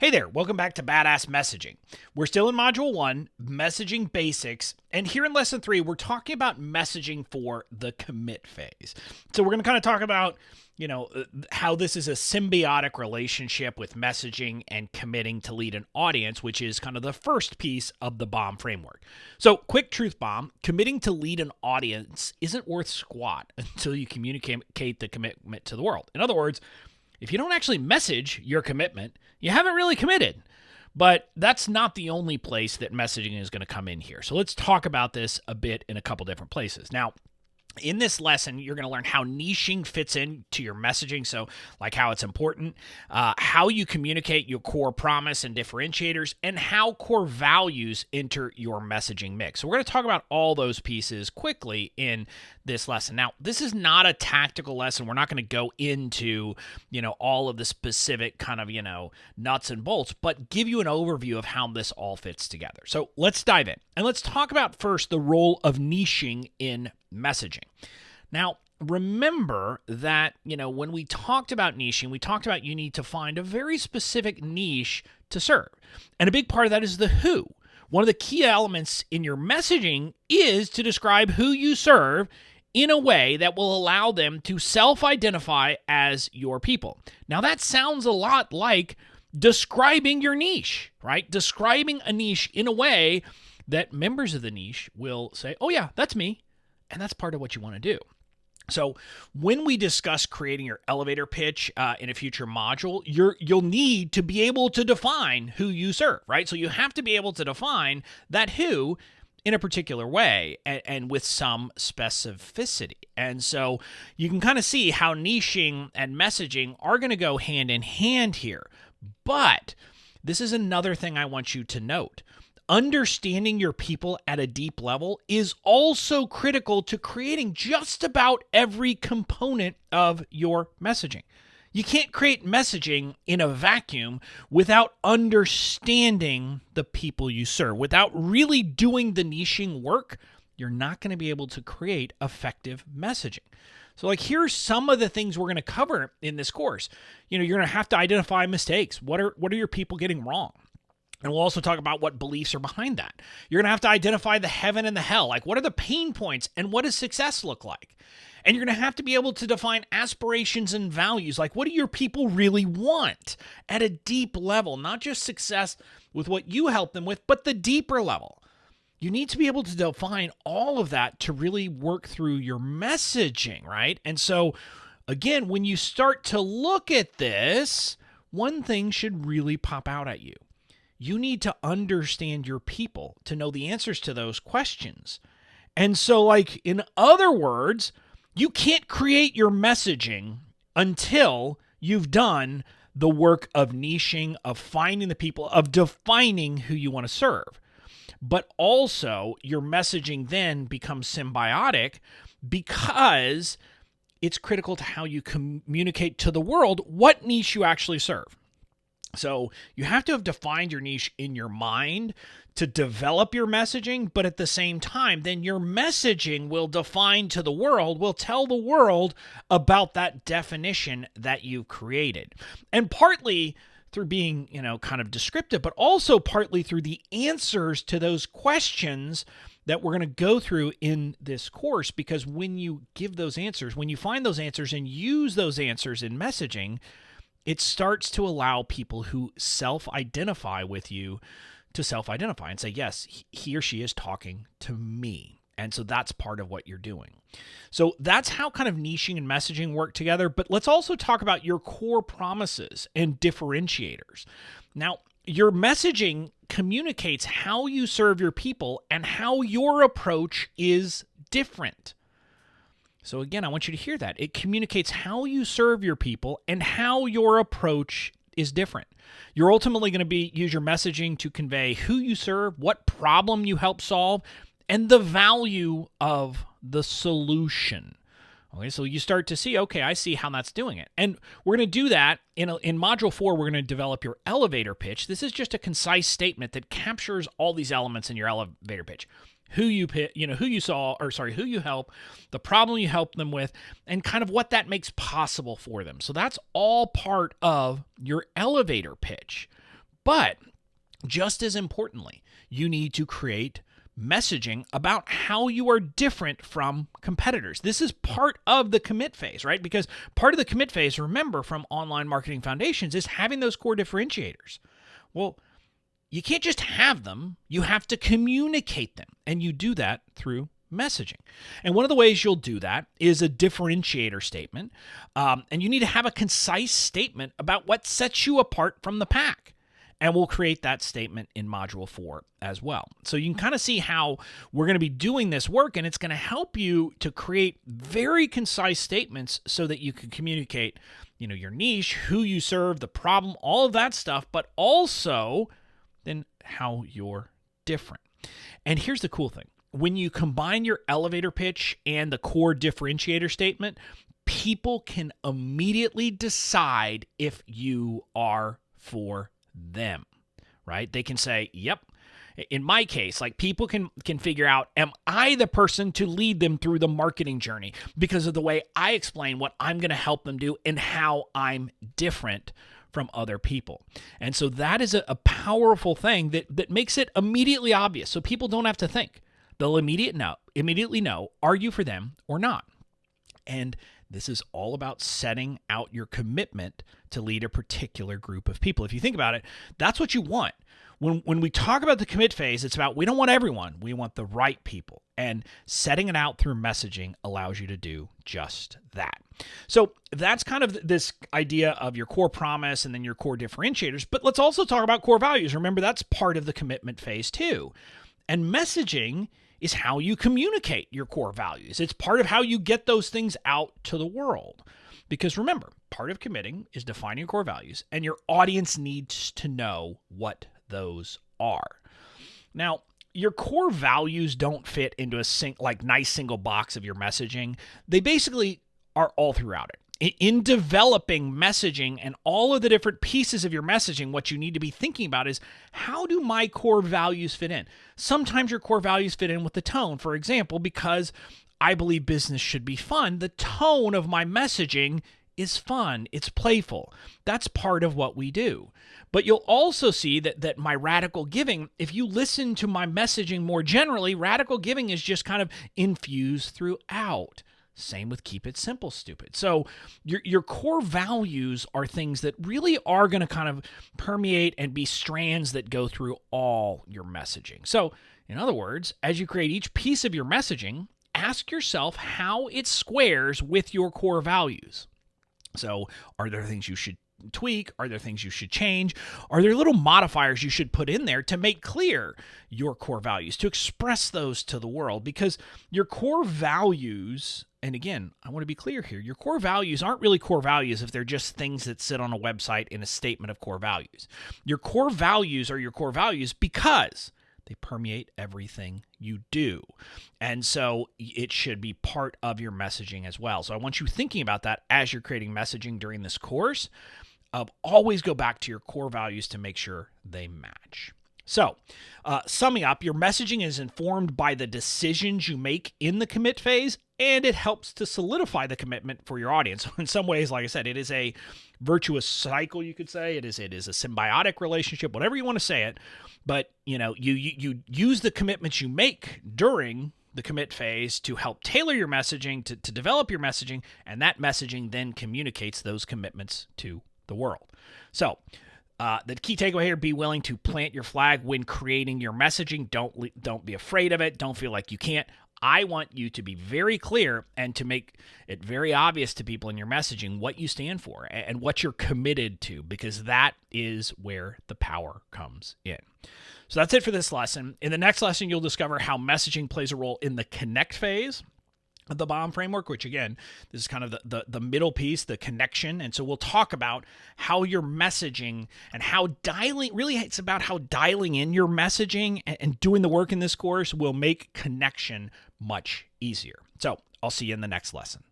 Hey there, welcome back to Badass Messaging. We're still in Module 1, Messaging Basics, and here in Lesson 3, we're talking about messaging for the commit phase. So we're going to kind of talk about, how this is a symbiotic relationship with messaging and committing to lead an audience, which is kind of the first piece of the BOM framework. So, quick truth bomb, committing to lead an audience isn't worth squat until you communicate the commitment to the world. In other words, if you don't actually message your commitment, you haven't really committed. But that's not the only place that messaging is going to come in here. So let's talk about this a bit in a couple different places. Now, in this lesson, you're going to learn how niching fits into your messaging, so like how it's important, how you communicate your core promise and differentiators, and how core values enter your messaging mix. So we're going to talk about all those pieces quickly in this lesson. Now, this is not a tactical lesson. We're not going to go into, all of the specific kind of, nuts and bolts, but give you an overview of how this all fits together. So let's dive in. And let's talk about first the role of niching in messaging. Now, remember that, when we talked about niching, we talked about you need to find a very specific niche to serve. And a big part of that is the who. One of the key elements in your messaging is to describe who you serve in a way that will allow them to self-identify as your people. Now, that sounds a lot like describing your niche, right? Describing a niche in a way that members of the niche will say, oh yeah, that's me. And that's part of what you want to do. So when we discuss creating your elevator pitch in a future module, you'll need to be able to define who you serve, right? So you have to be able to define that who in a particular way and with some specificity. And so you can kind of see how niching and messaging are going to go hand in hand here. But this is another thing I want you to note. Understanding your people at a deep level is also critical to creating just about every component of your messaging. You can't create messaging in a vacuum without understanding the people you serve. Without really doing the niching work, you're not going to be able to create effective messaging. So here's some of the things we're going to cover in this course. You're going to have to identify mistakes. What are your people getting wrong? And we'll also talk about what beliefs are behind that. You're going to have to identify the heaven and the hell. What are the pain points and what does success look like? And you're going to have to be able to define aspirations and values. What do your people really want at a deep level? Not just success with what you help them with, but the deeper level. You need to be able to define all of that to really work through your messaging, right? And so, again, when you start to look at this, one thing should really pop out at you. You need to understand your people to know the answers to those questions. And so, in other words, you can't create your messaging until you've done the work of niching, of finding the people, of defining who you want to serve. But also, your messaging then becomes symbiotic because it's critical to how you communicate to the world what niche you actually serve. So you have to have defined your niche in your mind to develop your messaging, but at the same time, then your messaging will define to the world, will tell the world about that definition that you created. And partly through being, kind of descriptive, but also partly through the answers to those questions that we're going to go through in this course, because when you give those answers, when you find those answers and use those answers in messaging, it starts to allow people who self-identify with you to self-identify and say, yes, he or she is talking to me. And so that's part of what you're doing. So that's how kind of niching and messaging work together. But let's also talk about your core promises and differentiators. Now, your messaging communicates how you serve your people and how your approach is different. So again, I want you to hear that. It communicates how you serve your people and how your approach is different. You're ultimately going to use your messaging to convey who you serve, what problem you help solve, and the value of the solution. Okay, so you start to see, okay, I see how that's doing it. And we're going to do that in Module 4, we're going to develop your elevator pitch. This is just a concise statement that captures all these elements in your elevator pitch. Who you help, the problem you help them with, and kind of what that makes possible for them. So that's all part of your elevator pitch. But just as importantly, you need to create messaging about how you are different from competitors. This is part of the commit phase, right? Because part of the commit phase, remember, from Online Marketing Foundations is having those core differentiators. Well, you can't just have them, you have to communicate them, and you do that through messaging. And one of the ways you'll do that is a differentiator statement, and you need to have a concise statement about what sets you apart from the pack. And we'll create that statement in Module 4 as well. So you can kind of see how we're going to be doing this work, and it's going to help you to create very concise statements so that you can communicate, your niche, who you serve, the problem, all of that stuff, but also then how you're different. And here's the cool thing. When you combine your elevator pitch and the core differentiator statement, people can immediately decide if you are for them, right? They can say, yep. In my case, like people can figure out, am I the person to lead them through the marketing journey because of the way I explain what I'm going to help them do and how I'm different from other people. And so that is a powerful thing that makes it immediately obvious. So people don't have to think. They'll immediately know, are you for them or not? And this is all about setting out your commitment to lead a particular group of people. If you think about it, that's what you want. When we talk about the commit phase, it's about we don't want everyone. We want the right people. And setting it out through messaging allows you to do just that. So that's kind of this idea of your core promise and then your core differentiators. But let's also talk about core values. Remember, that's part of the commitment phase too. And messaging is how you communicate your core values. It's part of how you get those things out to the world. Because remember, part of committing is defining your core values, and your audience needs to know what those are. Now, your core values don't fit into a nice single box of your messaging. They basically are all throughout it. In developing messaging and all of the different pieces of your messaging, what you need to be thinking about is, how do my core values fit in? Sometimes your core values fit in with the tone. For example, because I believe business should be fun, the tone of my messaging is fun. It's playful. That's part of what we do. But you'll also see that my radical giving, if you listen to my messaging more generally, radical giving is just kind of infused throughout. Same with keep it simple, stupid. So your core values are things that really are going to kind of permeate and be strands that go through all your messaging. So in other words, as you create each piece of your messaging, ask yourself how it squares with your core values. So are there things you should tweak? Are there things you should change? Are there little modifiers you should put in there to make clear your core values, to express those to the world? Because your core values, and again, I want to be clear here, your core values aren't really core values if they're just things that sit on a website in a statement of core values. Your core values are your core values because they permeate everything you do. And so it should be part of your messaging as well. So I want you thinking about that as you're creating messaging during this course. Always go back to your core values to make sure they match. So, summing up, your messaging is informed by the decisions you make in the commit phase, and it helps to solidify the commitment for your audience. In some ways, like I said, it is a virtuous cycle, you could say. It is a symbiotic relationship, whatever you want to say it. But, you use the commitments you make during the commit phase to help tailor your messaging, to develop your messaging, and that messaging then communicates those commitments to the world. So, the key takeaway here, be willing to plant your flag when creating your messaging. Don't be afraid of it. Don't feel like you can't. I want you to be very clear and to make it very obvious to people in your messaging what you stand for and what you're committed to, because that is where the power comes in. So that's it for this lesson. In the next lesson, you'll discover how messaging plays a role in the connect phase of the BOM framework, which again, this is kind of the middle piece, the connection. And so we'll talk about how your messaging and how it's about how dialing in your messaging and doing the work in this course will make connection much easier. So I'll see you in the next lesson.